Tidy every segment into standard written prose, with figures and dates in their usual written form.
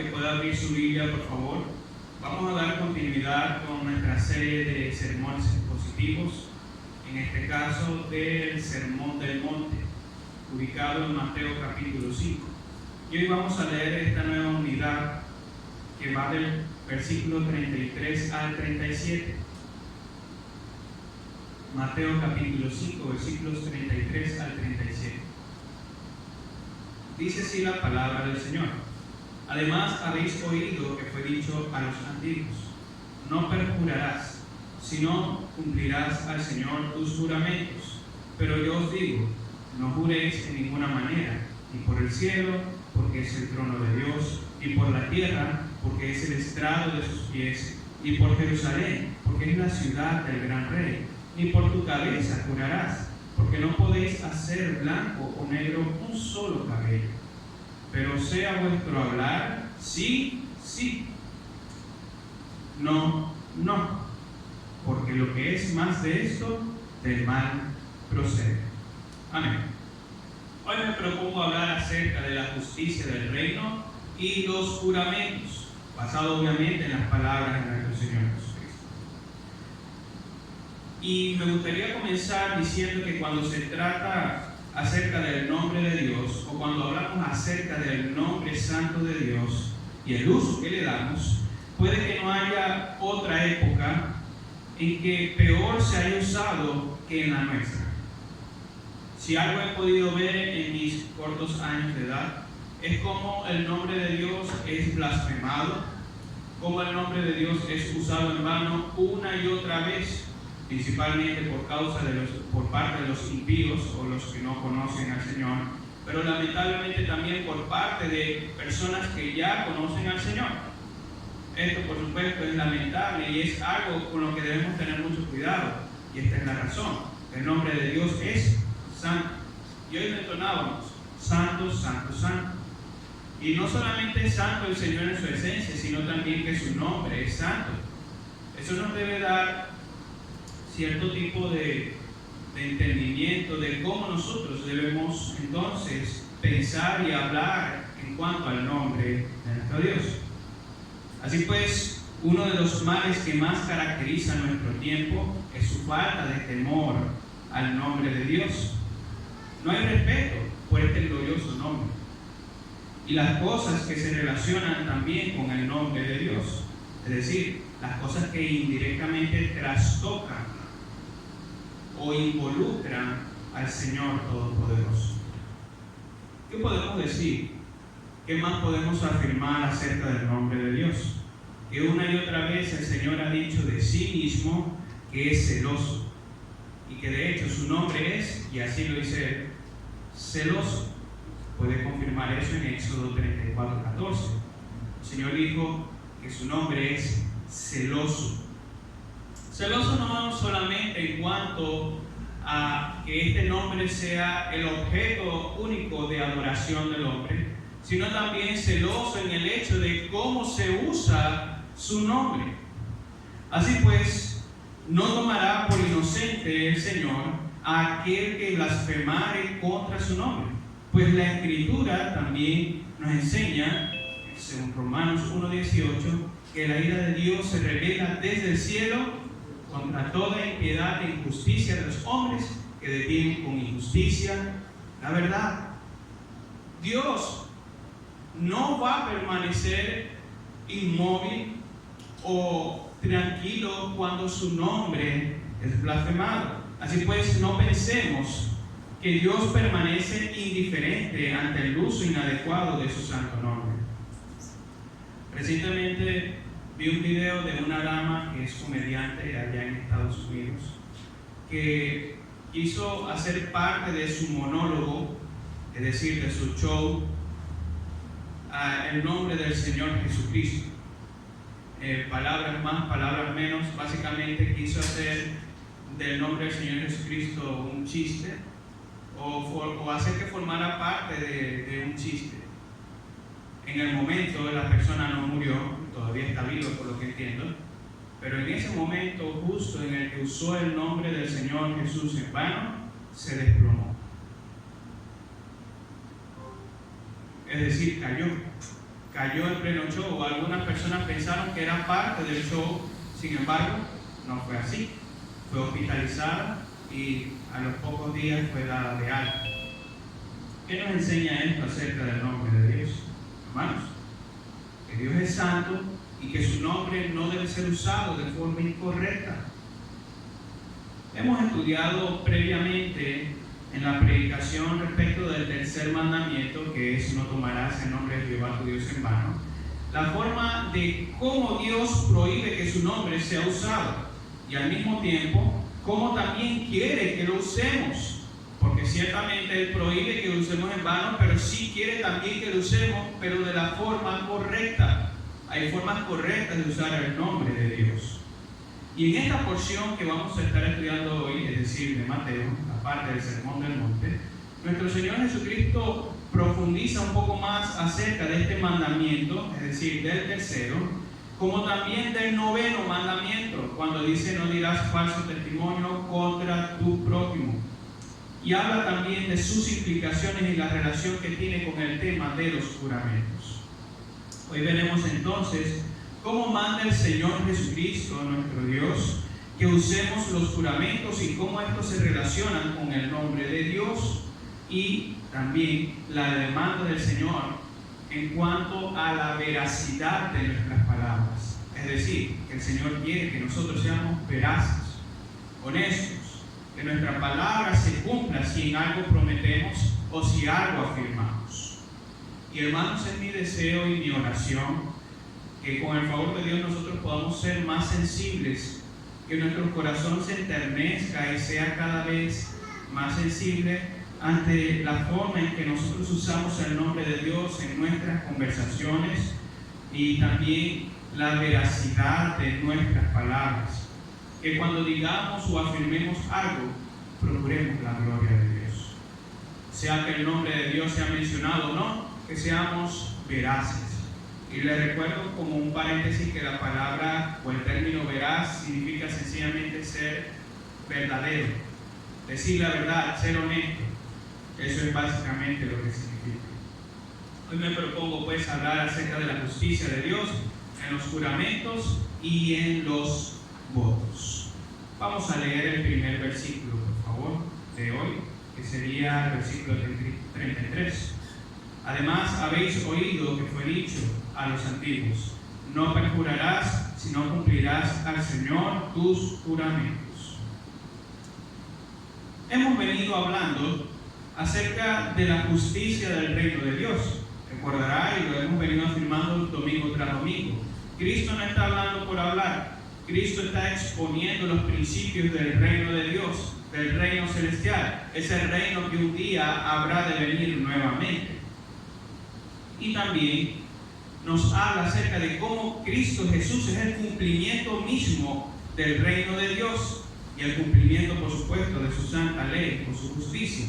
que pueda abrir su Biblia, por favor. Vamos a dar continuidad con nuestra serie de sermones expositivos, en este caso del Sermón del Monte, ubicado en Mateo capítulo 5. Y hoy vamos a leer esta nueva unidad que va del versículo 33 al 37. Mateo capítulo 5, versículos 33 al 37. Dice así la palabra del Señor. Además habéis oído que fue dicho a los antiguos: no perjurarás, sino cumplirás al Señor tus juramentos. Pero yo os digo, no juréis en ninguna manera, ni por el cielo, porque es el trono de Dios, ni por la tierra, porque es el estrado de sus pies, ni por Jerusalén, porque es la ciudad del gran rey, ni por tu cabeza jurarás, porque no podéis hacer blanco o negro un solo cabello. Pero sea vuestro hablar sí, sí, no, no, porque lo que es más de esto, del mal procede. Amén. Hoy me propongo hablar acerca de la justicia del reino y los juramentos, basado obviamente en las palabras de nuestro Señor Jesucristo. Y me gustaría comenzar diciendo que cuando se trata acerca del nombre de Dios, o cuando hablamos acerca del nombre santo de Dios y el uso que le damos, puede que no haya otra época en que peor se haya usado que en la nuestra. Si algo he podido ver en mis cortos años de edad, es cómo el nombre de Dios es blasfemado, cómo el nombre de Dios es usado en vano una y otra vez, principalmente por parte de los impíos o los que no conocen al Señor, pero lamentablemente también por parte de personas que ya conocen al Señor. Esto, por supuesto, es lamentable y es algo con lo que debemos tener mucho cuidado, y esta es la razón. El nombre de Dios es santo, y hoy lo entonábamos: santo, santo, santo. Y no solamente es santo el Señor en su esencia, sino también que su nombre es santo. Eso nos debe dar cierto tipo de entendimiento de cómo nosotros debemos entonces pensar y hablar en cuanto al nombre de nuestro Dios. Así pues, uno de los males que más caracteriza nuestro tiempo es su falta de temor al nombre de Dios. No hay respeto por este glorioso nombre y las cosas que se relacionan también con el nombre de Dios, es decir, las cosas que indirectamente trastocan o involucran al Señor Todopoderoso. ¿Qué podemos decir? ¿Qué más podemos afirmar acerca del nombre de Dios? Que una y otra vez el Señor ha dicho de sí mismo que es celoso, y que de hecho su nombre es, y así lo dice él, celoso. Puede confirmar eso en Éxodo 34:14. El Señor dijo que su nombre es celoso. Celoso no solamente en cuanto a que este nombre sea el objeto único de adoración del hombre, sino también celoso en el hecho de cómo se usa su nombre. Así pues, no tomará por inocente el Señor a aquel que blasfemare contra su nombre, pues la Escritura también nos enseña, según Romanos 1:18, que la ira de Dios se revela desde el cielo contra toda impiedad e injusticia de los hombres que detienen con injusticia la verdad. Dios no va a permanecer inmóvil o tranquilo cuando su nombre es blasfemado. Así pues, no pensemos que Dios permanece indiferente ante el uso inadecuado de su santo nombre. Recientemente vi un video de una dama que es comediante allá en Estados Unidos, que quiso hacer parte de su monólogo, es decir, de su show, el nombre del Señor Jesucristo. Palabras más, palabras menos, básicamente quiso hacer del nombre del Señor Jesucristo un chiste, o hacer que formara parte de un chiste. En el momento la persona no murió, todavía está viva por lo que entiendo, pero en ese momento justo en el que usó el nombre del Señor Jesús en vano, se desplomó. Es decir, cayó cayó en pleno show. Algunas personas pensaron que era parte del show, sin embargo, no fue así. Fue hospitalizada y a los pocos días fue dada de alta. ¿Qué nos enseña esto acerca del nombre de Dios? Hermanos, que Dios es santo y que su nombre no debe ser usado de forma incorrecta. Hemos estudiado previamente en la predicación respecto del tercer mandamiento, que es: no tomarás el nombre de Jehová tu Dios en vano, la forma de cómo Dios prohíbe que su nombre sea usado, y al mismo tiempo cómo también quiere que lo usemos. Porque ciertamente Él prohíbe que lo usemos en vano, pero sí quiere también que lo usemos, pero de la forma correcta. Hay formas correctas de usar el nombre de Dios. Y en esta porción que vamos a estar estudiando hoy, es decir, de Mateo, la parte del Sermón del Monte, nuestro Señor Jesucristo profundiza un poco más acerca de este mandamiento, es decir, del tercero, como también del noveno mandamiento, cuando dice: no dirás falso testimonio contra tu prójimo. Y habla también de sus implicaciones y la relación que tiene con el tema de los juramentos. Hoy veremos entonces cómo manda el Señor Jesucristo, nuestro Dios, que usemos los juramentos y cómo estos se relacionan con el nombre de Dios, y también la demanda del Señor en cuanto a la veracidad de nuestras palabras. Es decir, que el Señor quiere que nosotros seamos veraces, honestos, que nuestra palabra se cumpla si en algo prometemos o si algo afirmamos. Y hermanos, es mi deseo y mi oración que con el favor de Dios nosotros podamos ser más sensibles, que nuestro corazón se enternezca y sea cada vez más sensible ante la forma en que nosotros usamos el nombre de Dios en nuestras conversaciones, y también la veracidad de nuestras palabras. Que cuando digamos o afirmemos algo, procuremos la gloria de Dios. Sea que el nombre de Dios sea mencionado o no, que seamos veraces. Y les recuerdo como un paréntesis que la palabra o el término veraz significa sencillamente ser verdadero, decir la verdad, ser honesto. Eso es básicamente lo que significa. Hoy me propongo pues hablar acerca de la justicia de Dios en los juramentos y en los votos. Vamos a leer el primer versículo, por favor, de hoy, que sería el versículo 33. Además, habéis oído que fue dicho a los antiguos: no perjurarás, sino cumplirás al Señor tus juramentos. Hemos venido hablando acerca de la justicia del reino de Dios. Recordará, y lo hemos venido afirmando domingo tras domingo, Cristo no está hablando por hablar. Cristo está exponiendo los principios del reino de Dios, del reino celestial, ese reino que un día habrá de venir nuevamente. Y también nos habla acerca de cómo Cristo Jesús es el cumplimiento mismo del reino de Dios y el cumplimiento, por supuesto, de su santa ley, por su justicia.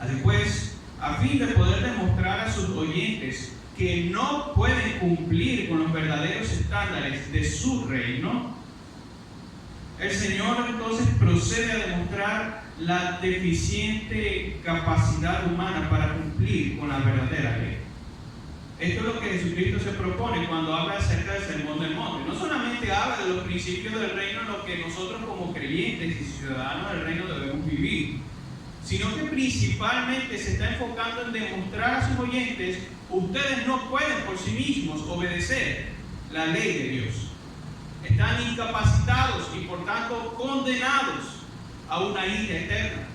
Después, a fin de poder demostrar a sus oyentes que no pueden cumplir con los verdaderos estándares de su reino, el Señor entonces procede a demostrar la deficiente capacidad humana para cumplir con la verdadera ley. Esto es lo que Jesucristo se propone cuando habla acerca del Sermón del Monte. No solamente habla de los principios del reino en lo que nosotros como creyentes y ciudadanos del reino debemos vivir, sino que principalmente se está enfocando en demostrar a sus oyentes: ustedes no pueden por sí mismos obedecer la ley de Dios. Están incapacitados y por tanto condenados a una ira eterna.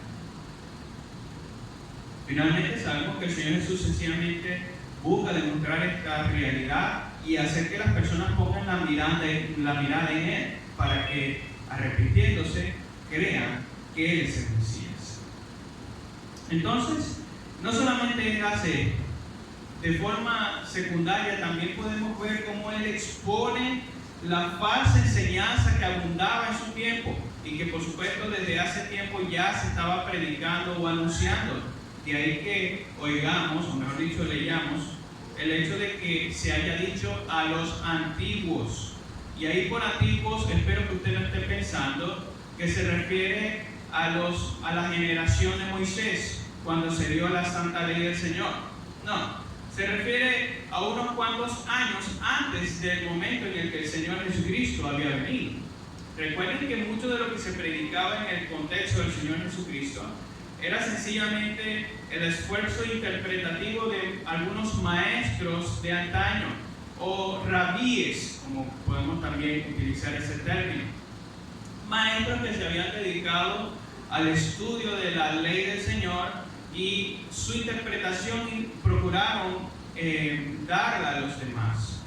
Finalmente sabemos que el Señor Jesús sencillamente busca demostrar esta realidad y hacer que las personas pongan la mirada en Él, para que, arrepintiéndose, crean que Él es el Mesías. Entonces, no solamente Él hace esto, de forma secundaria también podemos ver cómo Él expone la falsa enseñanza que abundaba en su tiempo y que por supuesto desde hace tiempo ya se estaba predicando o anunciando. De ahí que oigamos, o mejor dicho leamos, el hecho de que se haya dicho a los antiguos. Y ahí por antiguos espero que usted no esté pensando que se refiere a la generación de Moisés cuando se dio la santa ley del Señor. No, Se refiere a unos cuantos años antes del momento en el que el Señor Jesucristo había venido. Recuerden que mucho de lo que se predicaba en el contexto del Señor Jesucristo era sencillamente el esfuerzo interpretativo de algunos maestros de antaño, o rabíes, como podemos también utilizar ese término. Maestros que se habían dedicado al estudio de la ley del Señor y su interpretación procuraron darla a los demás.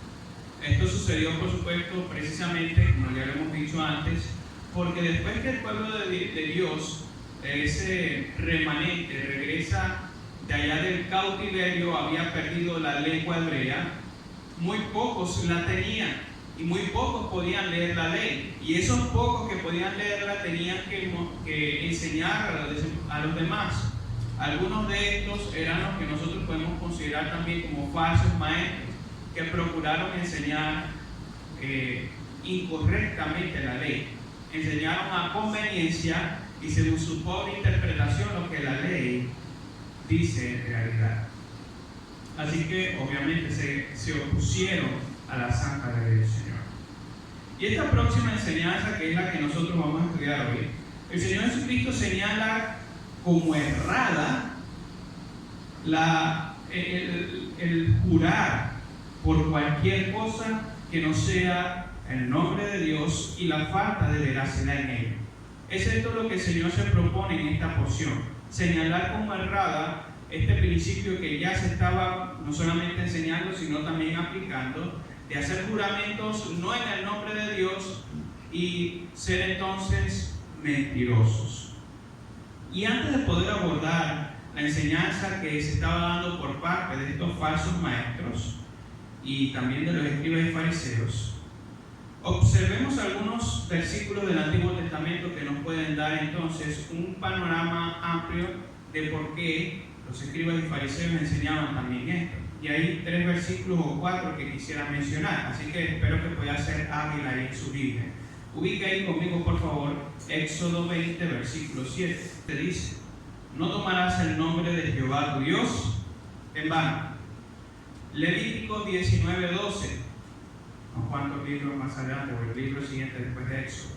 Esto sucedió, por supuesto, precisamente, como ya lo hemos dicho antes, porque después que el pueblo de Dios, ese remanente, regresa de allá del cautiverio, había perdido la lengua hebrea, muy pocos la tenían y muy pocos podían leer la ley. Y esos pocos que podían leerla tenían que enseñar a los demás. Algunos de estos eran los que nosotros podemos considerar también como falsos maestros, que procuraron enseñar incorrectamente la ley. Enseñaron a conveniencia y según su pobre interpretación lo que la ley dice en realidad. Así que obviamente se opusieron a la santa ley del Señor. Y esta próxima enseñanza, que es la que nosotros vamos a estudiar hoy, el Señor Jesucristo señala como errada el jurar por cualquier cosa que no sea el nombre de Dios y la falta de veracidad en ello. Es esto lo que el Señor se propone en esta porción: señalar como errada este principio que ya se estaba no solamente enseñando, sino también aplicando, de hacer juramentos no en el nombre de Dios y ser entonces mentirosos. Y antes de poder abordar la enseñanza que se estaba dando por parte de estos falsos maestros y también de los escribas y fariseos, observemos algunos versículos del Antiguo Testamento que nos pueden dar entonces un panorama amplio de por qué los escribas y fariseos enseñaban también esto. Y hay 3 versículos o 4 que quisiera mencionar, así que espero que pueda ser hábil ahí en su Biblia. Ubica ahí conmigo, por favor, Éxodo 20, versículo 7. Te dice: no tomarás el nombre de Jehová tu Dios en vano. Levítico 19, 12. Unos cuantos libros más adelante, o el libro siguiente después de Éxodo.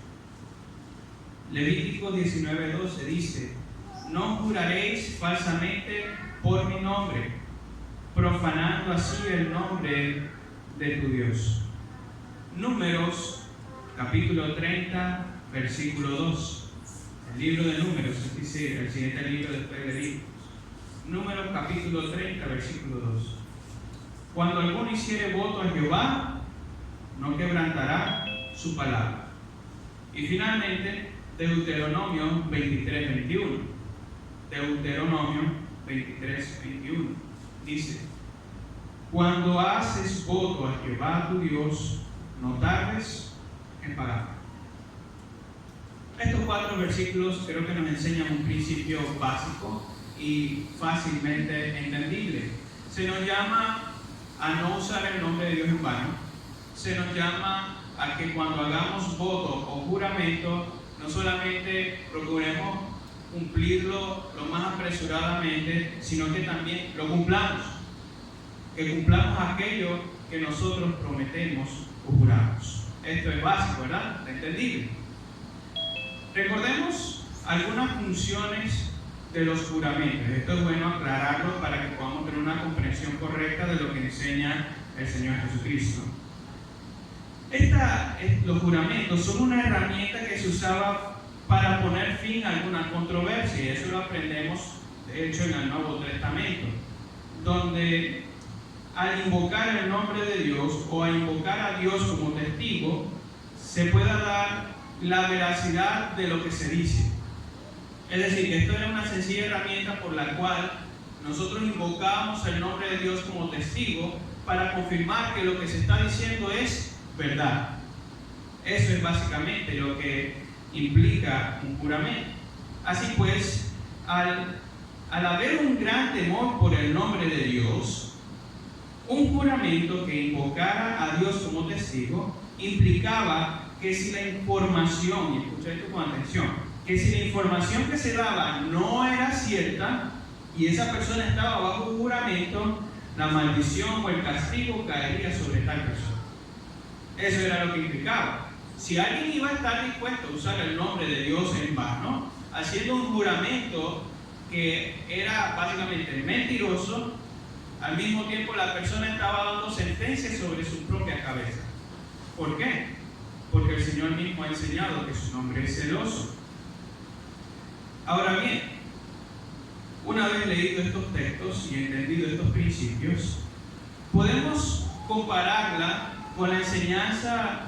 Levítico 19, 12 dice: no juraréis falsamente por mi nombre, profanando así el nombre de tu Dios. Números capítulo 30, versículo 2. El libro de Números, es decir, el siguiente libro después de Levíticos. Números capítulo 30, versículo 2. Cuando alguno hiciere voto a Jehová, no quebrantará su palabra. Y finalmente, Deuteronomio 23, 21. Deuteronomio 23, 21. Dice: cuando haces voto a Jehová tu Dios, no tardes en pagar. Estos 4 versículos creo que nos enseñan un principio básico y fácilmente entendible. Se nos llama a no usar el nombre de Dios en vano. Se nos llama a que cuando hagamos voto o juramento, no solamente procuremos cumplirlo lo más apresuradamente, sino que también lo cumplamos. Que cumplamos aquello que nosotros prometemos o juramos. Esto es básico, ¿verdad? Entendible. Recordemos algunas funciones de los juramentos. Esto es bueno aclararlo para que podamos tener una comprensión correcta de lo que enseña el Señor Jesucristo. Los juramentos son una herramienta que se usaba para poner fin a alguna controversia, y eso lo aprendemos de hecho en el Nuevo Testamento, donde al invocar el nombre de Dios o a invocar a Dios como testigo, se pueda dar la veracidad de lo que se dice. Es decir, que esto era una sencilla herramienta por la cual nosotros invocábamos el nombre de Dios como testigo para confirmar que lo que se está diciendo es verdad. Eso es básicamente lo que implica un juramento. Así pues, al haber un gran temor por el nombre de Dios, un juramento que invocara a Dios como testigo implicaba que si la información, y escucha esto con atención, que si la información que se daba no era cierta y esa persona estaba bajo juramento, la maldición o el castigo caería sobre tal persona. Eso era lo que implicaba. Si alguien iba a estar dispuesto a usar el nombre de Dios en vano, haciendo un juramento que era básicamente mentiroso, al mismo tiempo la persona estaba dando sentencia sobre su propia cabeza. ¿Por qué? Porque el Señor mismo ha enseñado que su nombre es celoso. Ahora bien, una vez leído estos textos y entendido estos principios, podemos compararla con la enseñanza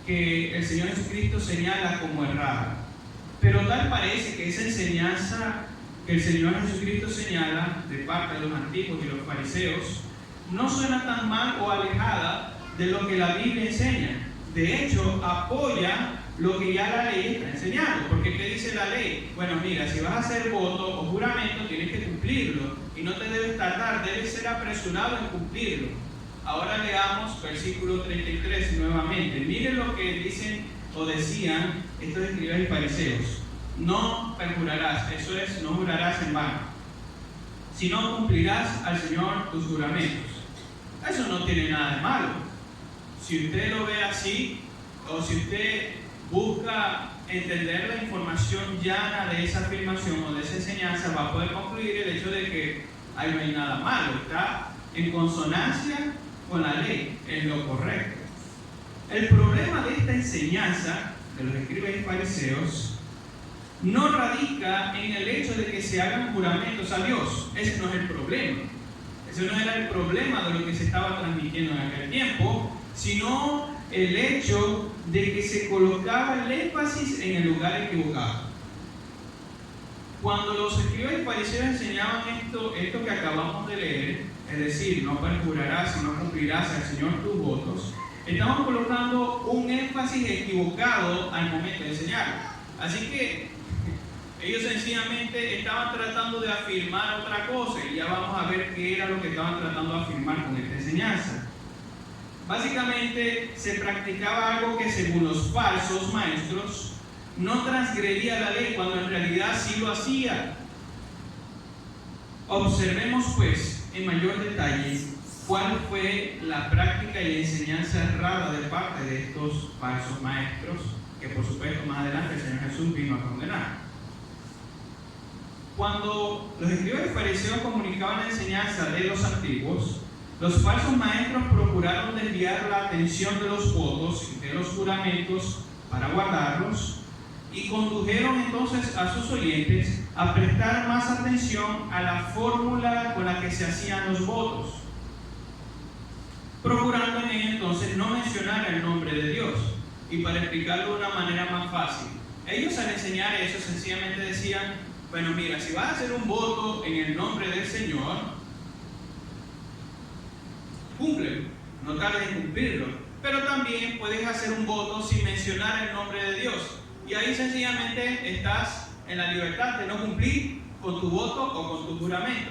que el Señor Jesucristo señala como errada. Pero tal parece que esa enseñanza que el Señor Jesucristo señala de parte de los antiguos y los fariseos no suena tan mal o alejada de lo que la Biblia enseña. De hecho, apoya lo que ya la ley está enseñando. Porque ¿qué dice la ley? Bueno, mira, si vas a hacer voto o juramento, tienes que cumplirlo y no te debes tardar, debes ser apresurado en cumplirlo. Ahora leamos versículo 33 nuevamente. Miren lo que dicen o decían estos escribas y fariseos. No perjurarás, eso es, no jurarás en vano, sino cumplirás al Señor tus juramentos. Eso no tiene nada de malo. Si usted lo ve así, o si usted busca entender la información llana de esa afirmación o de esa enseñanza, va a poder concluir el hecho de que ahí no hay nada malo, está en consonancia con la ley, en lo correcto. El problema de esta enseñanza de los escribas y fariseos no radica en el hecho de que se hagan juramentos a Dios. Ese no es el problema. Ese no era el problema de lo que se estaba transmitiendo en aquel tiempo, sino el hecho de que se colocaba el énfasis en el lugar equivocado. Cuando los escribas y fariseos enseñaban esto que acabamos de leer, es decir, no perjurarás y no cumplirás al Señor tus votos, estaban colocando un énfasis equivocado al momento de enseñarlo. Así que ellos sencillamente estaban tratando de afirmar otra cosa, y ya vamos a ver qué era lo que estaban tratando de afirmar con esta enseñanza. Básicamente se practicaba algo que según los falsos maestros no transgredía la ley, cuando en realidad sí lo hacía. Observemos pues en mayor detalle cuál fue la práctica y enseñanza errada de parte de estos falsos maestros, que por supuesto más adelante el Señor Jesús vino a condenar. Cuando los escribas y fariseos comunicaban la enseñanza de los antiguos, los falsos maestros procuraron desviar la atención de los votos y de los juramentos para guardarlos, y condujeron entonces a sus oyentes a prestar más atención a la fórmula con la que se hacían los votos, procurando en ella entonces no mencionar el nombre de Dios. Y para explicarlo de una manera más fácil, ellos al enseñar eso sencillamente decían: bueno, mira, si vas a hacer un voto en el nombre del Señor, cúmplelo, no tardes en cumplirlo. Pero también puedes hacer un voto sin mencionar el nombre de Dios, y ahí sencillamente estás en la libertad de no cumplir con tu voto o con tu juramento.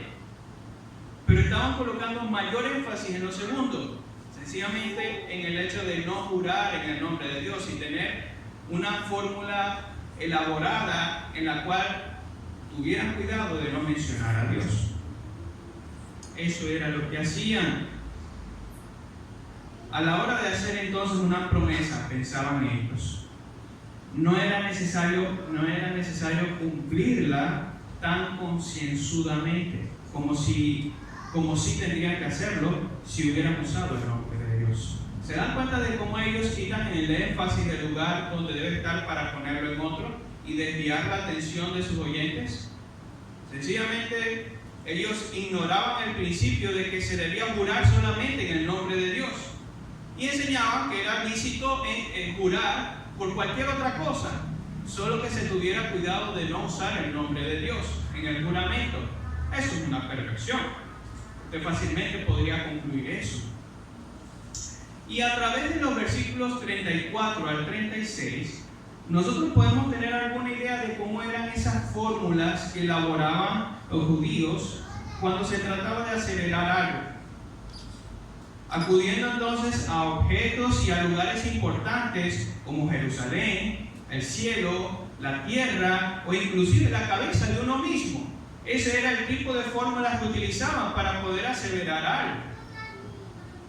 Pero estaban colocando mayor énfasis en lo segundo, sencillamente en el hecho de no jurar en el nombre de Dios y tener una fórmula elaborada en la cual tuvieran cuidado de no mencionar a Dios. Eso era lo que hacían. A la hora de hacer entonces una promesa, pensaban ellos, no era necesario cumplirla tan concienzudamente como si tendrían que hacerlo si hubieran usado el nombre de Dios. ¿Se dan cuenta de cómo ellos quitan el énfasis del lugar donde debe estar para ponerlo en otro y desviar la atención de sus oyentes? Sencillamente ellos ignoraban el principio de que se debía jurar solamente en el nombre de Dios, y enseñaban que era lícito jurar por cualquier otra cosa, solo que se tuviera cuidado de no usar el nombre de Dios en el juramento. Eso es una perversión. Usted fácilmente podría concluir eso. Y a través de los versículos 34 al 36, nosotros podemos tener alguna idea de cómo eran esas fórmulas que elaboraban los judíos cuando se trataba de acelerar algo, acudiendo entonces a objetos y a lugares importantes como Jerusalén, el cielo, la tierra o inclusive la cabeza de uno mismo. Ese era el tipo de fórmulas que utilizaban para poder aseverar algo.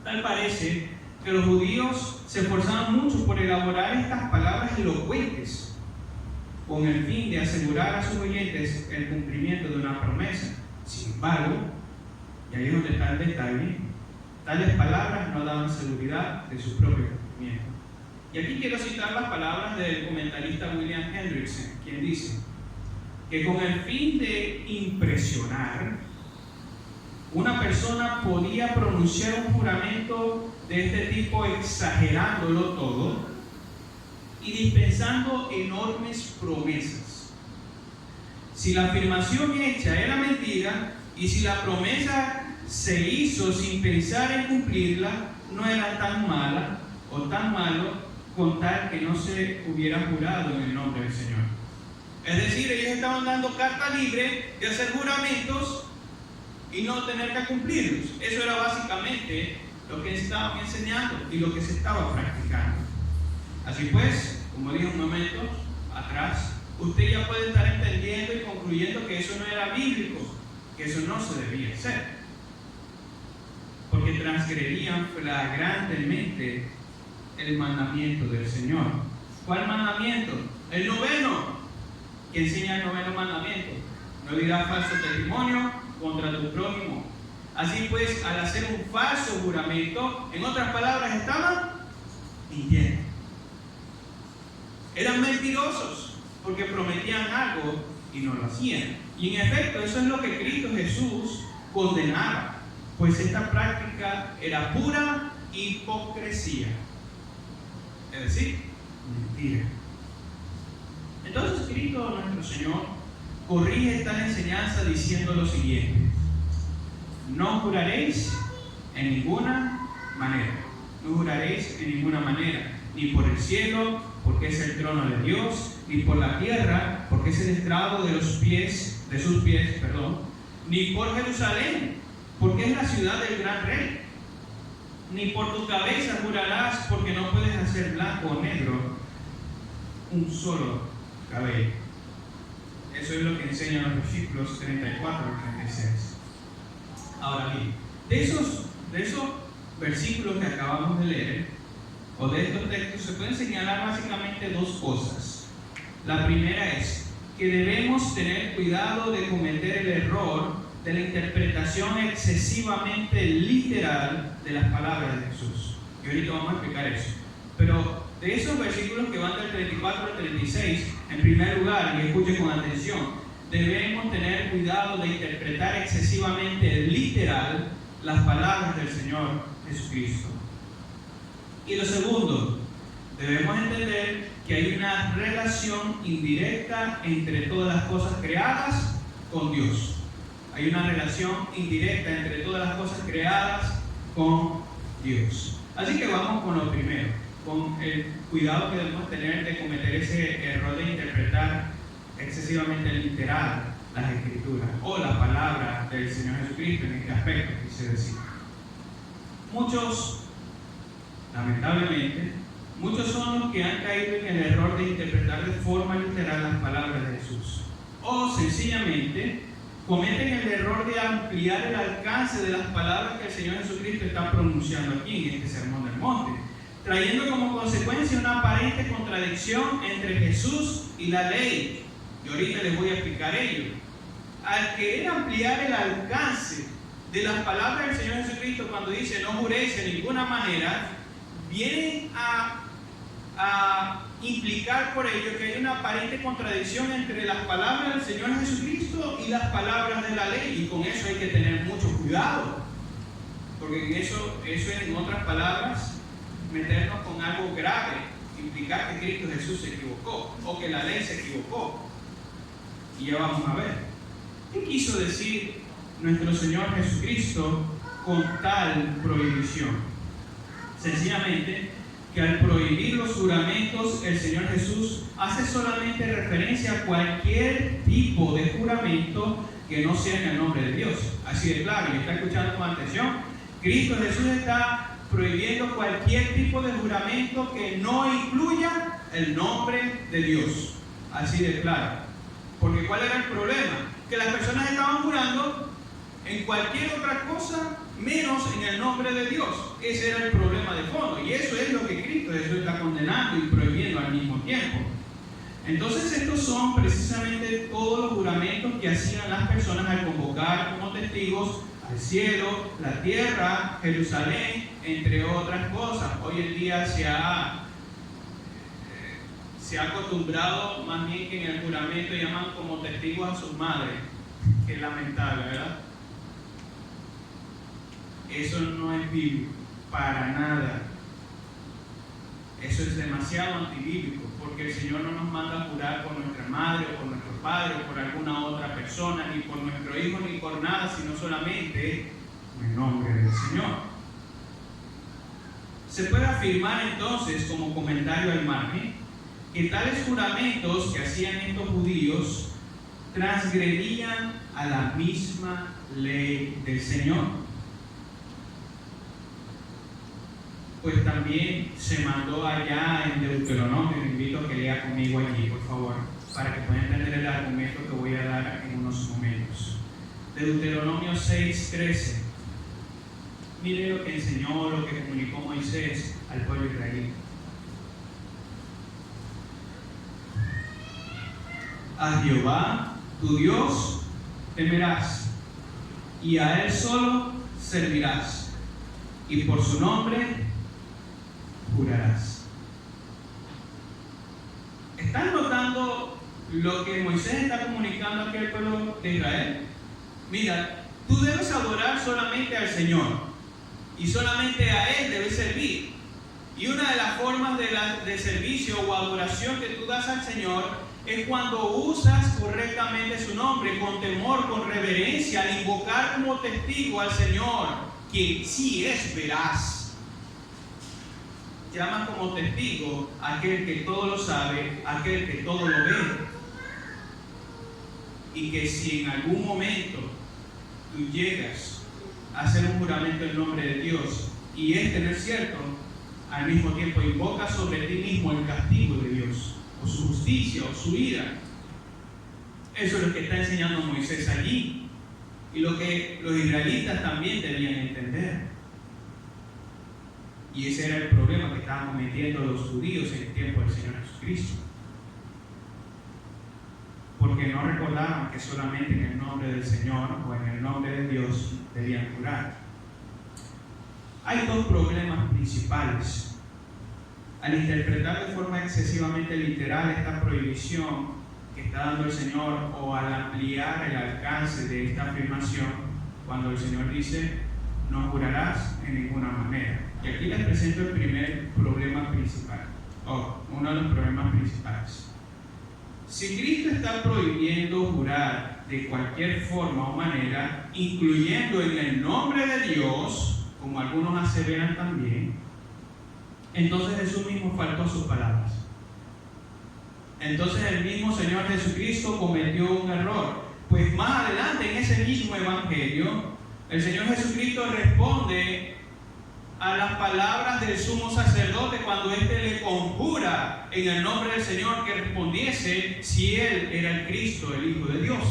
Tal parece que los judíos se esforzaban mucho por elaborar estas palabras elocuentes con el fin de asegurar a sus oyentes el cumplimiento de una promesa. Sin embargo, y ahí es donde está el detalle, tales palabras no daban seguridad de su propio cumplimiento. Y aquí quiero citar las palabras del comentarista William Hendrickson, quien dice que con el fin de impresionar, una persona podía pronunciar un juramento de este tipo exagerándolo todo y dispensando enormes promesas. Si la afirmación hecha era mentira y si la promesa se hizo sin pensar en cumplirla, no era tan mala o tan malo con tal que no se hubiera jurado en el nombre del Señor. Es decir, ellos estaban dando carta libre de hacer juramentos y no tener que cumplirlos. Eso era básicamente lo que estaban enseñando y lo que se estaba practicando. Así pues, como dije un momento atrás, usted ya puede estar entendiendo y concluyendo que eso no era bíblico, que eso no se debía hacer, porque transgredían flagrantemente el mandamiento del Señor. ¿Cuál mandamiento? El noveno, que enseña el noveno mandamiento: no dirás falso testimonio contra tu prójimo. Así pues, al hacer un falso juramento, en otras palabras, estaban mintiendo. Eran mentirosos porque prometían algo y no lo hacían. Y en efecto, eso es lo que Cristo Jesús condenaba, pues esta práctica era pura hipocresía, es decir, mentira. Entonces Cristo, nuestro Señor, corrige tal enseñanza diciendo lo siguiente: no juraréis en ninguna manera. No juraréis en ninguna manera, ni por el cielo, porque es el trono de Dios, ni por la tierra, porque es el estrado de sus pies, ni por Jerusalén, porque es la ciudad del gran rey. Ni por tu cabeza jurarás, porque no puedes hacer blanco o negro un solo cabello. Eso es lo que enseñan los versículos 34 al 36. Ahora bien, de esos versículos que acabamos de leer, o de estos textos, se pueden señalar básicamente dos cosas. La primera es que debemos tener cuidado de cometer el error de la interpretación excesivamente literal de las palabras de Jesús. Y ahorita vamos a explicar eso. Pero de esos versículos que van del 34 al 36, en primer lugar, y escuchen con atención, debemos tener cuidado de interpretar excesivamente literal las palabras del Señor Jesucristo. Y lo segundo, debemos entender que hay una relación indirecta entre todas las cosas creadas con Dios. Hay una relación indirecta entre todas las cosas creadas con Dios. Así que vamos con lo primero, con el cuidado que debemos tener de cometer ese error de interpretar excesivamente literal las Escrituras o la palabra del Señor Jesucristo en este aspecto, quise decir. Lamentablemente, muchos son los que han caído en el error de interpretar de forma literal las palabras de Jesús. O sencillamente cometen el error de ampliar el alcance de las palabras que el Señor Jesucristo está pronunciando aquí en este Sermón del Monte, trayendo como consecuencia una aparente contradicción entre Jesús y la ley. Y ahorita les voy a explicar ello. Al querer ampliar el alcance de las palabras del Señor Jesucristo cuando dice no juréis de ninguna manera, vienen a implicar por ello que hay una aparente contradicción entre las palabras del Señor Jesucristo y las palabras de la ley, y con eso hay que tener mucho cuidado, porque en eso es, en otras palabras, meternos con algo grave, implicar que Cristo Jesús se equivocó o que la ley se equivocó. Y ya vamos a ver qué quiso decir nuestro Señor Jesucristo con tal prohibición. Sencillamente que al prohibir los juramentos, el Señor Jesús hace solamente referencia a cualquier tipo de juramento que no sea en el nombre de Dios. Así de claro, y está escuchando con atención. Cristo Jesús está prohibiendo cualquier tipo de juramento que no incluya el nombre de Dios. Así de claro. Porque ¿cuál era el problema? que las personas estaban jurando en cualquier otra cosa menos en el nombre de Dios. Ese era el problema de fondo, y eso es lo que Cristo Jesús está condenando y prohibiendo al mismo tiempo. Entonces estos son precisamente todos los juramentos que hacían las personas al convocar como testigos al cielo, la tierra, Jerusalén, entre otras cosas. Hoy en día se ha acostumbrado más bien que en el juramento llaman como testigos a sus madres. Que es lamentable, ¿verdad? Eso no es bíblico, para nada. Eso es demasiado antibíblico, porque el Señor no nos manda a jurar por nuestra madre o por nuestro padre o por alguna otra persona, ni por nuestro hijo, ni por nada, sino solamente en el nombre del Señor. Se puede afirmar entonces, como comentario al margen, que tales juramentos que hacían estos judíos transgredían a la misma ley del Señor. Pues también se mandó allá en Deuteronomio, le invito a que lea conmigo allí, por favor, para que puedan entender el argumento que voy a dar en unos momentos. Deuteronomio 6:13. Mire lo que enseñó, lo que comunicó Moisés al pueblo israelí. A Jehová, tu Dios, temerás, y a Él solo servirás, y por su nombre jurarás. ¿Están notando lo que Moisés está comunicando aquí al pueblo de Israel? Mira, tú debes adorar solamente al Señor y solamente a Él debes servir. Y una de las formas de servicio o adoración que tú das al Señor es cuando usas correctamente su nombre, con temor, con reverencia, al invocar como testigo al Señor, quien sí es veraz. Llama como testigo a aquel que todo lo sabe, a aquel que todo lo ve. Y que si en algún momento tú llegas a hacer un juramento en nombre de Dios y este no es cierto, al mismo tiempo invocas sobre ti mismo el castigo de Dios, o su justicia, o su ira. Eso es lo que está enseñando Moisés allí, y lo que los israelitas también debían entender. Y ese era el problema que estaban cometiendo los judíos en el tiempo del Señor Jesucristo. Porque no recordaban que solamente en el nombre del Señor o en el nombre de Dios debían jurar. Hay dos problemas principales. Al interpretar de forma excesivamente literal esta prohibición que está dando el Señor, o al ampliar el alcance de esta afirmación, cuando el Señor dice, no jurarás en ninguna manera. Y aquí les presento el primer problema principal, uno de los problemas principales. Si Cristo está prohibiendo jurar de cualquier forma o manera, incluyendo en el nombre de Dios, como algunos aseveran también, entonces Jesús mismo faltó a sus palabras. Entonces el mismo Señor Jesucristo cometió un error, pues más adelante en ese mismo evangelio, el Señor Jesucristo responde a las palabras del sumo sacerdote cuando éste le conjura en el nombre del Señor que respondiese si él era el Cristo, el Hijo de Dios.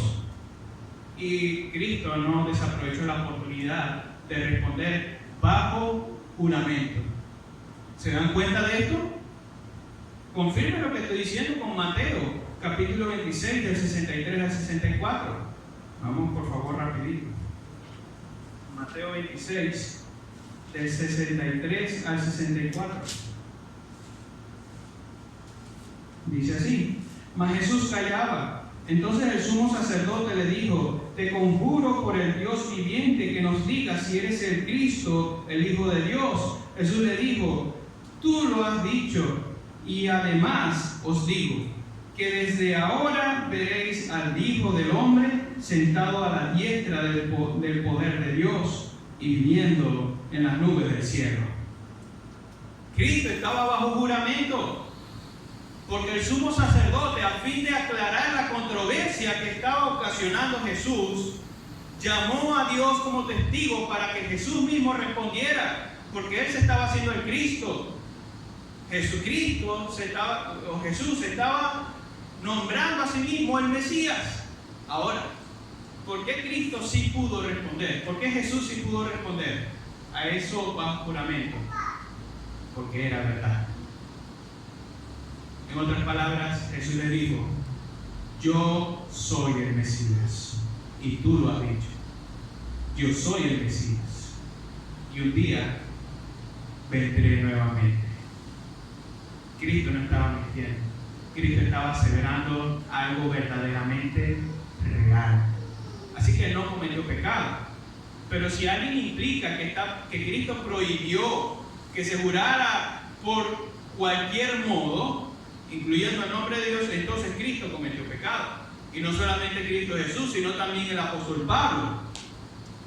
Y Cristo no desaprovechó la oportunidad de responder bajo juramento. ¿Se dan cuenta de esto? Confirme lo que estoy diciendo con Mateo, capítulo 26, del 63 al 64. Vamos por favor rapidito. Mateo 26, del 63 al 64. Dice así: mas Jesús callaba. Entonces el sumo sacerdote le dijo: te conjuro por el Dios viviente que nos digas si eres el Cristo, el Hijo de Dios. Jesús le dijo: tú lo has dicho, y además os digo que desde ahora veréis al Hijo del Hombre sentado a la diestra del poder de Dios y viniendo en las nubes del cielo. Cristo estaba bajo juramento, porque el sumo sacerdote, a fin de aclarar la controversia que estaba ocasionando Jesús, llamó a Dios como testigo para que Jesús mismo respondiera, porque Él se estaba haciendo el Cristo. Jesús se estaba nombrando a sí mismo el Mesías. Ahora, ¿por qué Cristo sí pudo responder? ¿Por qué Jesús sí pudo responder a eso bajo juramento? Porque era verdad. En otras palabras, Jesús le dijo: yo soy el Mesías, y tú lo has dicho. Yo soy el Mesías, y un día vendré nuevamente. Cristo no estaba mintiendo. Cristo estaba aseverando algo verdaderamente real. Así que él no cometió pecado. Pero si alguien implica que Cristo prohibió que se jurara por cualquier modo, incluyendo el nombre de Dios, entonces Cristo cometió pecado. Y no solamente Cristo Jesús, sino también el apóstol Pablo.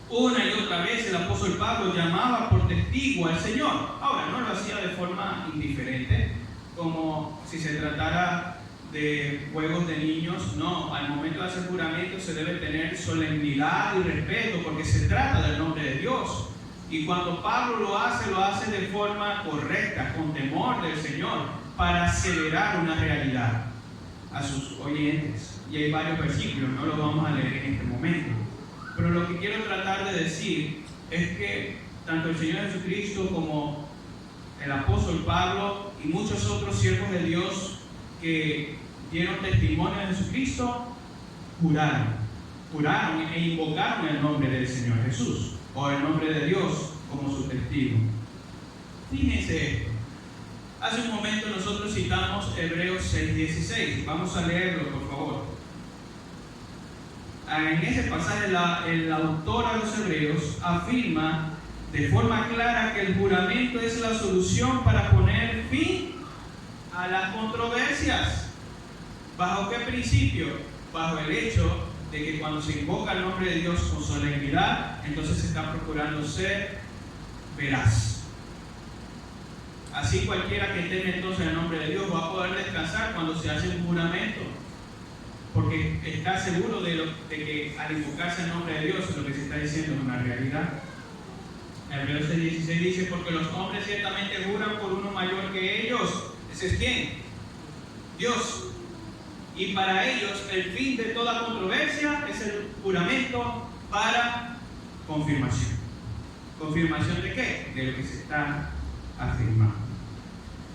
Una y otra vez el apóstol Pablo llamaba por testigo al Señor. Ahora, no lo hacía de forma indiferente, como si se tratara de juegos de niños. No, al momento de hacer juramento se debe tener solemnidad y respeto, porque se trata del nombre de Dios. Y cuando Pablo lo hace de forma correcta, con temor del Señor, para aseverar una realidad a sus oyentes. Y hay varios versículos, no los vamos a leer en este momento. Pero lo que quiero tratar de decir es que tanto el Señor Jesucristo como el apóstol Pablo y muchos otros siervos de Dios que dieron testimonio de Jesucristo, juraron e invocaron el nombre del Señor Jesús, o el nombre de Dios como su testigo. Fíjense esto. Hace un momento nosotros citamos Hebreos 6:16. Vamos a leerlo, por favor. En ese pasaje el autor a los Hebreos afirma de forma clara que el juramento es la solución para poner fin a las controversias. ¿Bajo qué principio? Bajo el hecho de que cuando se invoca el nombre de Dios con solemnidad, entonces se está procurando ser veraz. Así cualquiera que teme entonces el nombre de Dios va a poder descansar cuando se hace un juramento, porque está seguro de que al invocarse el nombre de Dios lo que se está diciendo es una realidad. Hebreos 6:16 dice: porque los hombres ciertamente juran por uno mayor que ellos. ¿Ese es quién? Dios. Y para ellos el fin de toda controversia es el juramento para confirmación. ¿Confirmación de qué? De lo que se está afirmando.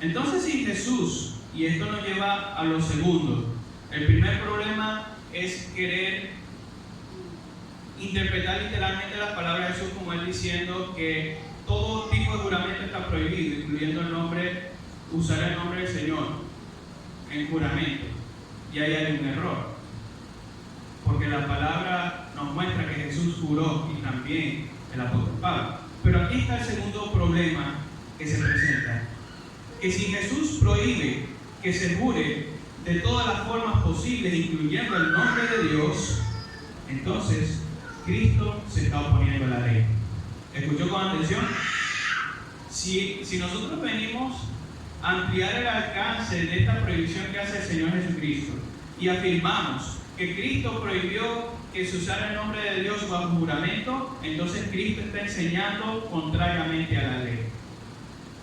Entonces, si Jesús, y esto nos lleva a lo segundo, el primer problema es querer interpretar literalmente las palabras de Jesús como él diciendo que todo tipo de juramento está prohibido, incluyendo usar el nombre del Señor en juramento. Y ahí hay un error, porque la palabra nos muestra que Jesús juró, y también el apóstol Pablo. Pero aquí está el segundo problema que se presenta, que si Jesús prohíbe que se jure de todas las formas posibles, incluyendo el nombre de Dios, entonces Cristo se está oponiendo a la ley. ¿Escuchó con atención? Si nosotros venimos a ampliar el alcance de esta prohibición que hace el Señor Jesucristo y afirmamos que Cristo prohibió que se usara el nombre de Dios bajo juramento, entonces Cristo está enseñando contrariamente a la ley.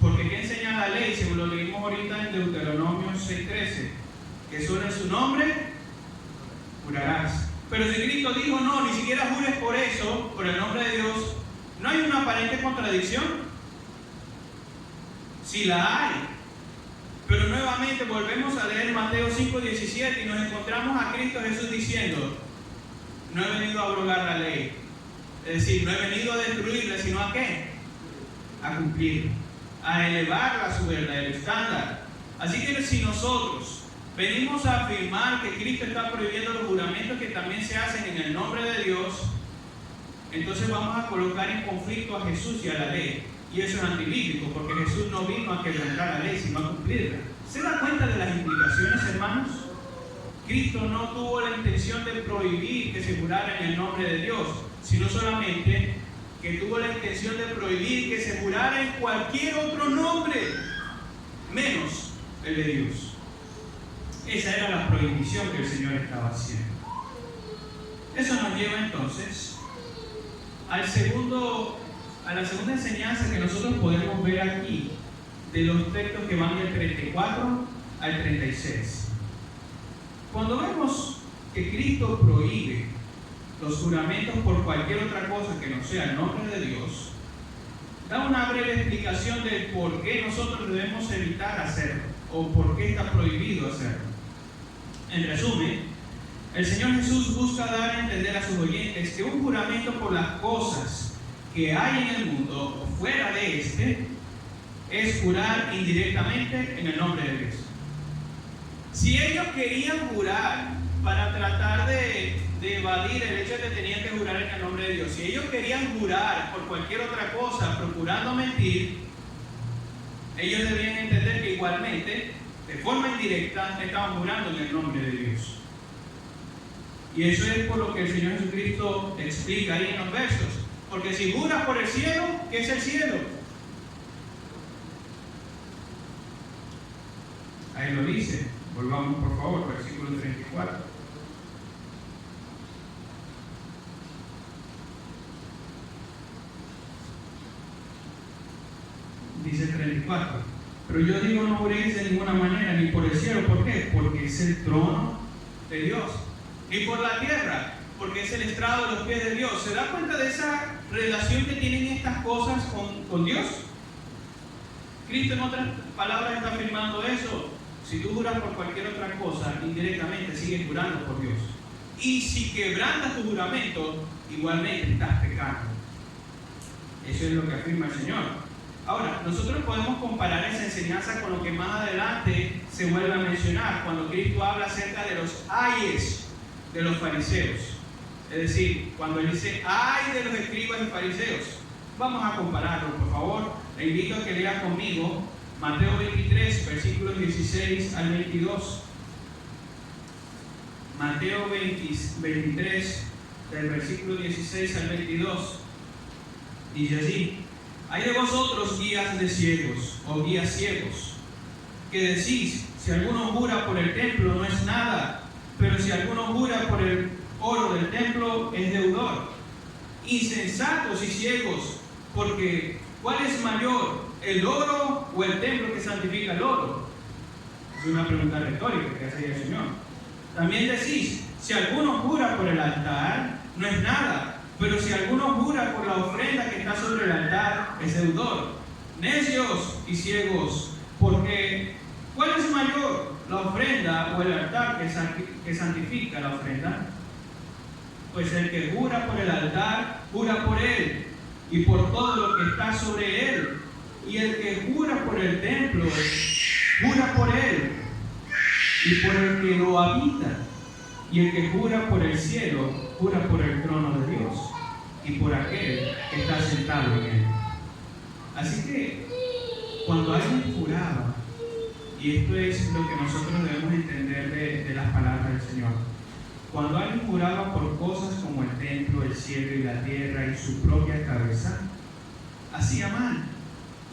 Porque ¿qué enseña la ley? Según lo leímos ahorita en Deuteronomio 6:13, que sobre su nombre jurarás. Pero si Cristo dijo no, ni siquiera jures por eso, por el nombre de Dios, ¿no hay una aparente contradicción? Sí la hay. Pero nuevamente volvemos a leer Mateo 5:17 y nos encontramos a Cristo Jesús diciendo: no he venido a abrogar la ley. Es decir, no he venido a destruirla, sino ¿a qué? A cumplirla, a elevarla a su verdadero estándar. Así que si nosotros venimos a afirmar que Cristo está prohibiendo los juramentos que también se hacen en el nombre de Dios, entonces vamos a colocar en conflicto a Jesús y a la ley. Y eso es antibíblico, porque Jesús no vino a quebrantar la ley, sino a cumplirla. ¿Se da cuenta de las implicaciones, hermanos? Cristo no tuvo la intención de prohibir que se jurara en el nombre de Dios, sino solamente que tuvo la intención de prohibir que se jurara en cualquier otro nombre, menos el de Dios. Esa era la prohibición que el Señor estaba haciendo. Eso nos lleva entonces a la segunda enseñanza que nosotros podemos ver aquí, de los textos que van del 34 al 36. Cuando vemos que Cristo prohíbe los juramentos por cualquier otra cosa que no sea el nombre de Dios, da una breve explicación de por qué nosotros debemos evitar hacerlo o por qué está prohibido hacerlo. En resumen, el Señor Jesús busca dar a entender a sus oyentes que un juramento por las cosas que hay en el mundo o fuera de este es jurar indirectamente en el nombre de Dios. Si ellos querían jurar para tratar de evadir el hecho de que tenían que jurar en el nombre de Dios, si ellos querían jurar por cualquier otra cosa procurando mentir, ellos debían entender que igualmente, de forma indirecta, estaban jurando en el nombre de Dios. Y eso es por lo que el Señor Jesucristo explica ahí en los versos. Porque si juras por el cielo, ¿qué es el cielo? Ahí lo dice. Volvamos por favor, versículo 34. Dice 34. Pero yo digo, no juréis de ninguna manera, ni por el cielo. ¿Por qué? Porque es el trono de Dios. Ni por la tierra, porque es el estrado de los pies de Dios. ¿Se da cuenta de esa relación que tienen estas cosas con Dios? Cristo en otras palabras está afirmando eso. Si tú juras por cualquier otra cosa, indirectamente sigues jurando por Dios. Y si quebrantas tu juramento, igualmente estás pecando. Eso es lo que afirma el Señor. Ahora, nosotros podemos comparar esa enseñanza con lo que más adelante se vuelve a mencionar, cuando Cristo habla acerca de los ayes de los fariseos. Es decir, cuando Él dice, ay de los escribas y fariseos. Vamos a compararlo, por favor. Le invito a que lea conmigo Mateo 23, versículos 16 al 22. Mateo 23, del versículo 16 al 22. Dice así: hay de vosotros guías de ciegos o guías ciegos, que decís, si alguno jura por el templo no es nada, pero si alguno jura por el oro del templo es deudor. Insensatos y ciegos, porque ¿cuál es mayor, el oro o el templo que santifica el oro? Es una pregunta retórica que hace el Señor. También decís, si alguno jura por el altar, no es nada, pero si alguno jura por la ofrenda que está sobre el altar, es deudor. Necios y ciegos, porque ¿cuál es mayor, la ofrenda o el altar que santifica la ofrenda? Pues el que jura por el altar, jura por él y por todo lo que está sobre él. Y el que jura por el templo, jura por él y por el que lo habita. Y el que jura por el cielo, jura por el trono de Dios y por aquel que está sentado en él. Así que, cuando alguien juraba, y esto es lo que nosotros debemos entender de las palabras del Señor, cuando alguien juraba por cosas como el templo, el cielo y la tierra y su propia cabeza, hacía mal,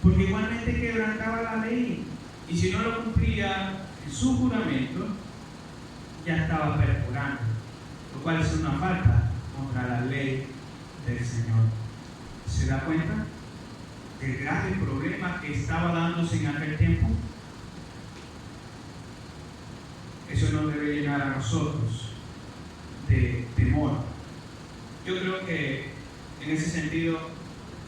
porque igualmente quebrantaba la ley, y si no lo cumplía en su juramento, ya estaba perjurando, lo cual es una falta contra la ley del Señor. ¿Se da cuenta del grave problema que estaba dándose en aquel tiempo? Eso nos debe llenar a nosotros de temor. Yo creo que en ese sentido,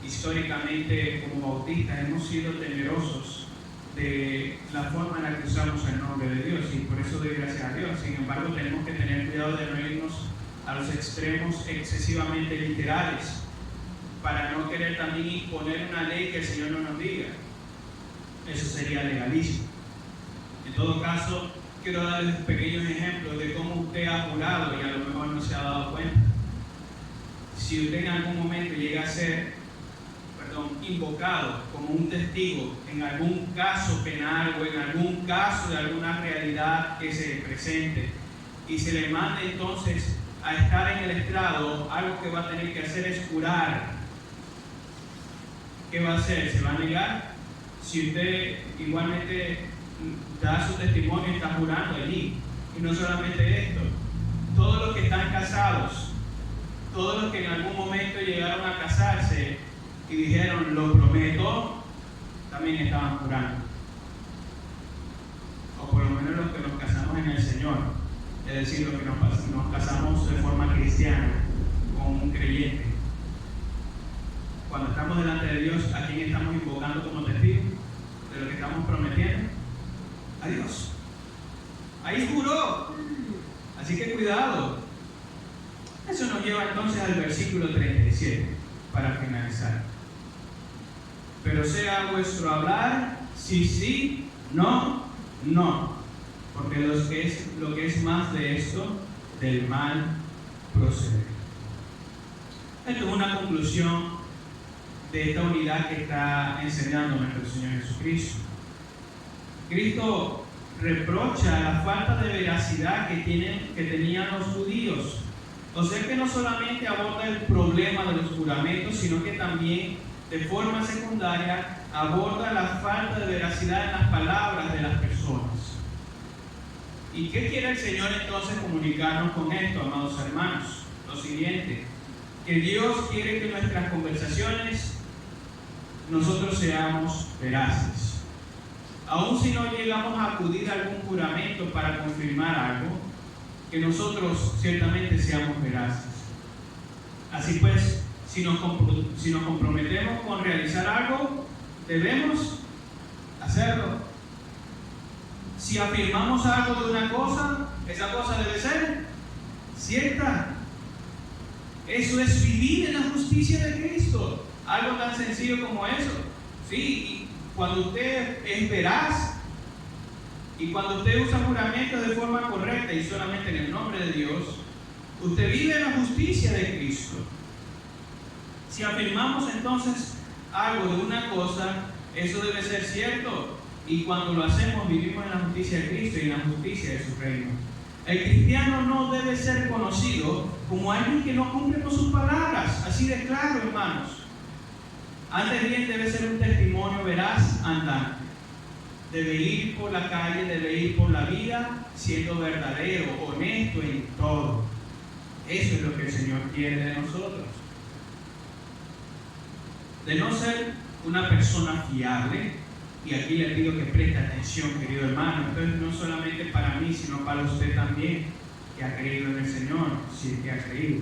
históricamente como bautistas hemos sido temerosos de la forma en la que usamos el nombre de Dios, y por eso doy gracias a Dios. Sin embargo, tenemos que tener cuidado de no irnos a los extremos excesivamente literales, para no querer también imponer una ley que el Señor no nos diga. Eso sería legalismo. En todo caso, quiero darles pequeños ejemplos de cómo usted ha jurado y a lo mejor no se ha dado cuenta. Si usted en algún momento llega a ser invocado como un testigo en algún caso penal o en algún caso de alguna realidad que se presente, y se le manda entonces a estar en el estrado, algo que va a tener que hacer es jurar. ¿Qué va a hacer? ¿Se va a negar? Si usted igualmente da su testimonio y está jurando allí. Y no solamente esto, todos los que están casados, todos los que en algún momento llegaron a casarse y dijeron, lo prometo, también estaban jurando. O por lo menos los que nos casamos en el Señor, es decir, los que nos casamos de forma cristiana, con un creyente. Cuando estamos delante de Dios, ¿a quién estamos invocando como testigo de lo que estamos prometiendo? A Dios. Ahí juró. Así que cuidado. Eso nos lleva entonces al versículo 37 para finalizar. Pero sea vuestro hablar sí, sí, no, no, porque lo que es más de esto, del mal proceder. Esto es una conclusión de esta unidad que está enseñando nuestro Señor Jesucristo. Cristo reprocha la falta de veracidad que tenían los judíos. O sea que no solamente aborda el problema de los juramentos, sino que también de forma secundaria aborda la falta de veracidad en las palabras de las personas. ¿Y qué quiere el Señor entonces comunicarnos con esto, amados hermanos? Lo siguiente, que Dios quiere que en nuestras conversaciones nosotros seamos veraces. Aun si no llegamos a acudir a algún juramento para confirmar algo, que nosotros ciertamente seamos veraces. Así pues, si nos comprometemos con realizar algo, debemos hacerlo. Si afirmamos algo de una cosa, esa cosa debe ser cierta. Eso es vivir en la justicia de Cristo. Algo tan sencillo como eso. Sí, y cuando usted es veraz y cuando usted usa juramentos de forma correcta y solamente en el nombre de Dios, usted vive en la justicia de Cristo. Si afirmamos entonces algo de una cosa, eso debe ser cierto. Y cuando lo hacemos, vivimos en la justicia de Cristo y en la justicia de su reino. El cristiano no debe ser conocido como alguien que no cumple con sus palabras. Así de claro, hermanos. Antes bien debe ser un testimonio veraz andante. Debe ir por la calle, debe ir por la vida siendo verdadero, honesto en todo. Eso es lo que el Señor quiere de nosotros. De no ser una persona fiable, y aquí le pido que preste atención, querido hermano, entonces no solamente para mí, sino para usted también, que ha creído en el Señor, si es que ha creído.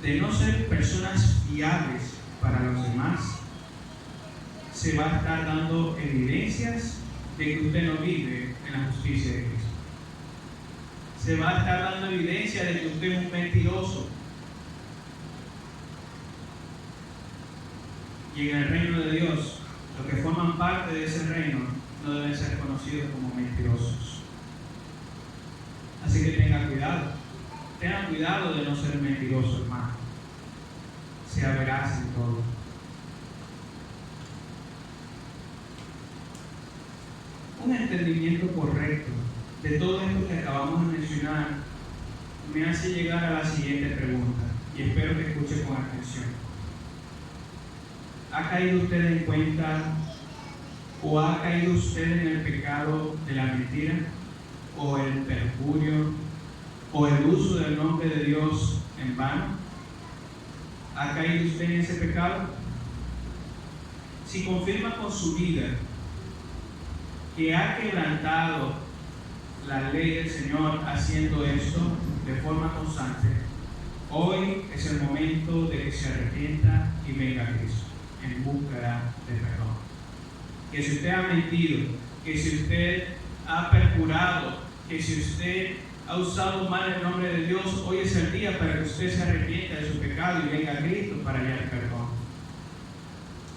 De no ser personas fiables para los demás, se va a estar dando evidencias de que usted no vive en la justicia de Cristo. Se va a estar dando evidencia de que usted es un mentiroso. Y en el reino de Dios, los que forman parte de ese reino no deben ser conocidos como mentirosos. Así que tengan cuidado. Tengan cuidado de no ser mentirosos, hermano. Sea veraz en todo. Un entendimiento correcto de todo esto que acabamos de mencionar me hace llegar a la siguiente pregunta, y espero que escuche con atención. ¿Ha caído usted en cuenta o ha caído usted en el pecado de la mentira o el perjurio o el uso del nombre de Dios en vano? ¿Ha caído usted en ese pecado? Si confirma con su vida que ha quebrantado la ley del Señor haciendo esto de forma constante, hoy es el momento de que se arrepienta y venga a Cristo en búsqueda de perdón. Que si usted ha mentido, que si usted ha perjurado, que si usted ha usado mal el nombre de Dios, hoy es el día para que usted se arrepienta de su pecado y venga a Cristo para hallar perdón.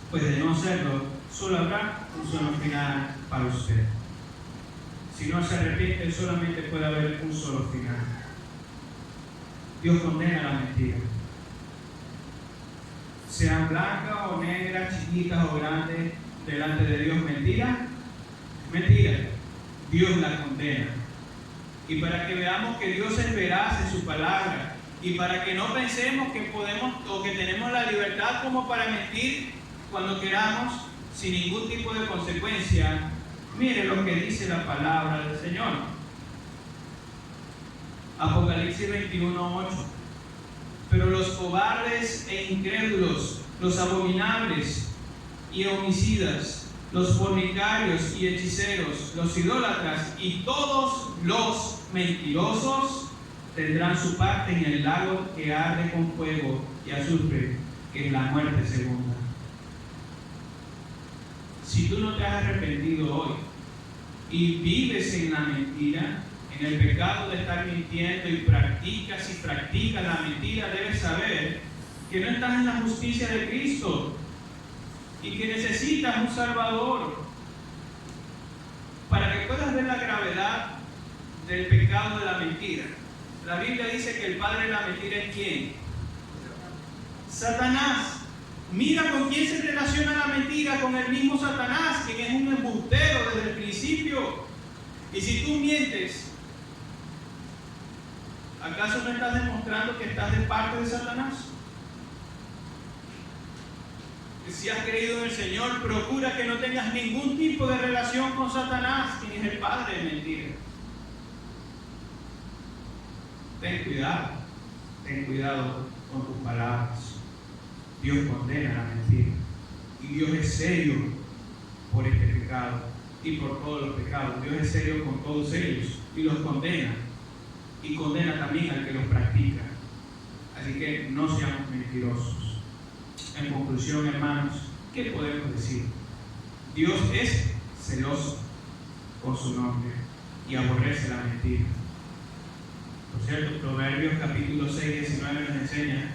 Pues de no hacerlo, solo habrá un solo final para usted. Si no se arrepiente, solamente puede haber un solo final. Dios condena la mentira. Sean blancas o negras, chiquitas o grandes, delante de Dios, mentira, mentira. Dios la condena. Y para que veamos que Dios es veraz en su palabra, y para que no pensemos que podemos o que tenemos la libertad como para mentir cuando queramos, sin ningún tipo de consecuencia, mire lo que dice la palabra del Señor. Apocalipsis 21:8. Pero los cobardes e incrédulos, los abominables y homicidas, los fornicarios y hechiceros, los idólatras y todos los mentirosos tendrán su parte en el lago que arde con fuego y azufre, que es la muerte segunda. Si tú no te has arrepentido hoy y vives en la mentira, en el pecado de estar mintiendo y practicas la mentira, debes saber que no estás en la justicia de Cristo y que necesitas un Salvador para que puedas ver la gravedad del pecado de la mentira. La Biblia dice que el padre de la mentira es ¿quién? Satanás. Mira con quién se relaciona la mentira, con el mismo Satanás, quien es un embustero desde el principio. Y si tú mientes, ¿acaso no estás demostrando que estás de parte de Satanás? Si has creído en el Señor, procura que no tengas ningún tipo de relación con Satanás, quien es el padre de mentira. Ten cuidado con tus palabras. Dios condena la mentira. Y Dios es serio por este pecado y por todos los pecados. Dios es serio con todos ellos y los condena. Y condena también al que los practica. Así que no seamos mentirosos. En conclusión, hermanos, ¿qué podemos decir? Dios es celoso con su nombre y aborrece la mentira. Por cierto, Proverbios capítulo 6, 19 nos enseña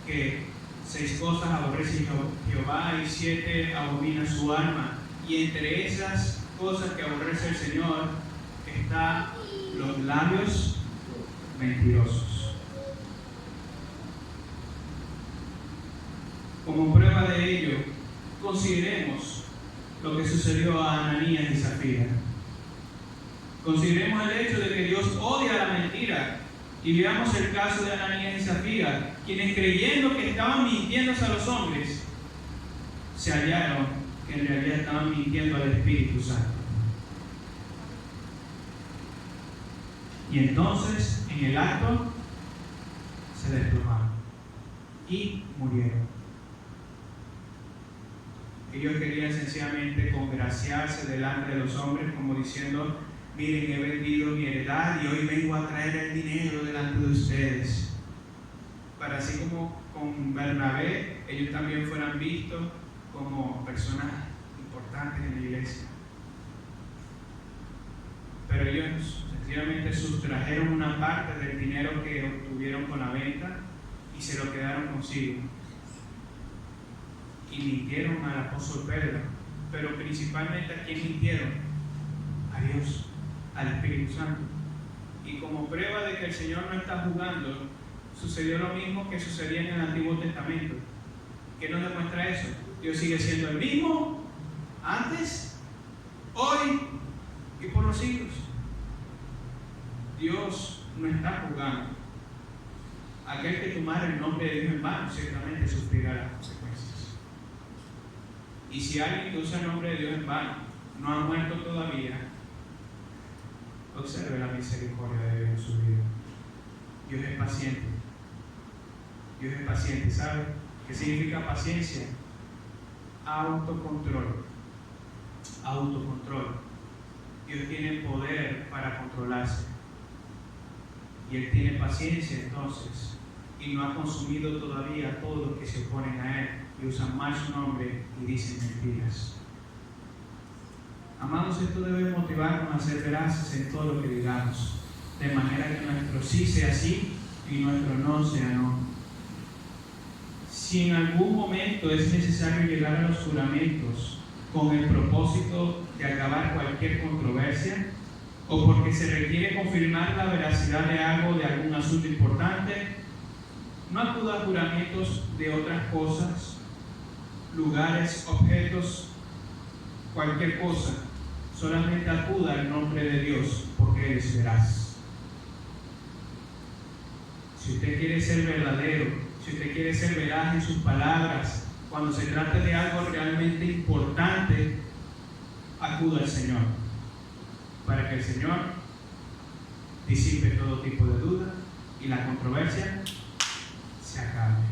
que 6 cosas aborrece Jehová y 7 abomina su alma. Y entre esas cosas que aborrece el Señor están los labios mentirosos. Como prueba de ello, consideremos lo que sucedió a Ananías y Zafira. Consideremos el hecho de que Dios odia la mentira. Y veamos el caso de Ananías y Zafira, quienes creyendo que estaban mintiéndose a los hombres, se hallaron que en realidad estaban mintiendo al Espíritu Santo. Y entonces, en el acto, se desplomaron y murieron. Ellos querían sencillamente congraciarse delante de los hombres, como diciendo: miren, he vendido mi heredad y hoy vengo a traer el dinero delante de ustedes. Para así como con Bernabé, ellos también fueran vistos como personas importantes en la iglesia. Pero ellos sencillamente sustrajeron una parte del dinero que obtuvieron con la venta y se lo quedaron consigo. Y mintieron al apóstol Pedro, pero principalmente ¿a quién mintieron? A Dios, al Espíritu Santo. Y como prueba de que el Señor no está jugando, sucedió lo mismo que sucedía en el Antiguo Testamento. ¿Qué nos demuestra eso? Dios sigue siendo el mismo antes, hoy y por los siglos. Dios no está jugando. Aquel que tomara el nombre de Dios en vano ciertamente sufrirá las consecuencias. Y si alguien que usa el nombre de Dios en vano no ha muerto todavía, observe la misericordia de Dios en su vida. Dios es paciente. Dios es paciente. ¿Sabe qué significa paciencia? Autocontrol. Autocontrol. Dios tiene poder para controlarse. Y Él tiene paciencia entonces. Y no ha consumido todavía a todos los que se oponen a Él y usan mal su nombre y dicen mentiras. Amados, esto debe motivarnos a ser veraces en todo lo que digamos, de manera que nuestro sí sea sí y nuestro no sea no. Si en algún momento es necesario llegar a los juramentos con el propósito de acabar cualquier controversia, o porque se requiere confirmar la veracidad de algo, de algún asunto importante, no acuda a juramentos de otras cosas, lugares, objetos, cualquier cosa. Solamente acuda al nombre de Dios, porque Él es veraz. Si usted quiere ser verdadero, si usted quiere ser veraz en sus palabras, cuando se trate de algo realmente importante, acuda al Señor, para que el Señor disipe todo tipo de duda y la controversia se acabe.